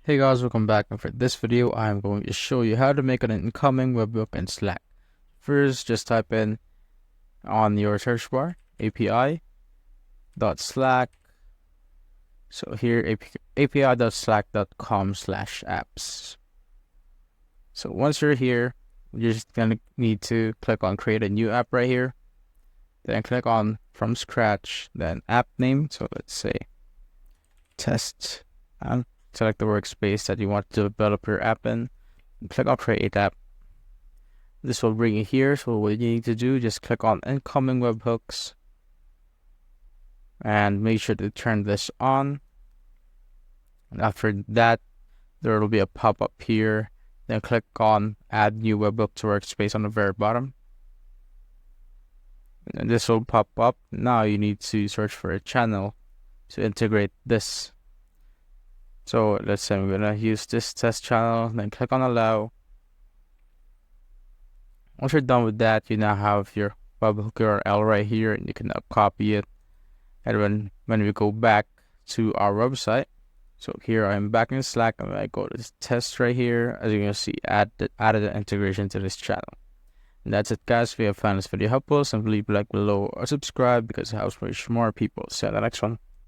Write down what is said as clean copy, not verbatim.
Hey guys, welcome back, and for this video I'm going to show you how to make an incoming webhook in Slack. First, just type in on your search bar api.slack. So here api.slack.com/apps. So once you're here, you're just gonna need to click on create a new app right here, then click on from scratch, then app name. So let's say test, and select the workspace that you want to develop your app in, and click on create app. This will bring you here. So what you need to do, just click on incoming webhooks and make sure to turn this on. And after that, there will be a pop-up here. Then click on add new webhook to workspace on the very bottom, and this will pop up. Now you need to search for a channel to integrate this. So let's say I'm gonna use this test channel, then click on allow. Once you're done with that, you now have your webhook URL right here, and you can now copy it. And when we go back to our website, so here I'm back in Slack, and I go to this test right here, as you can see, added an integration to this channel. And that's it, guys. If you have found this video helpful, simply leave a like below or subscribe because it helps reach more people. See you on the next one.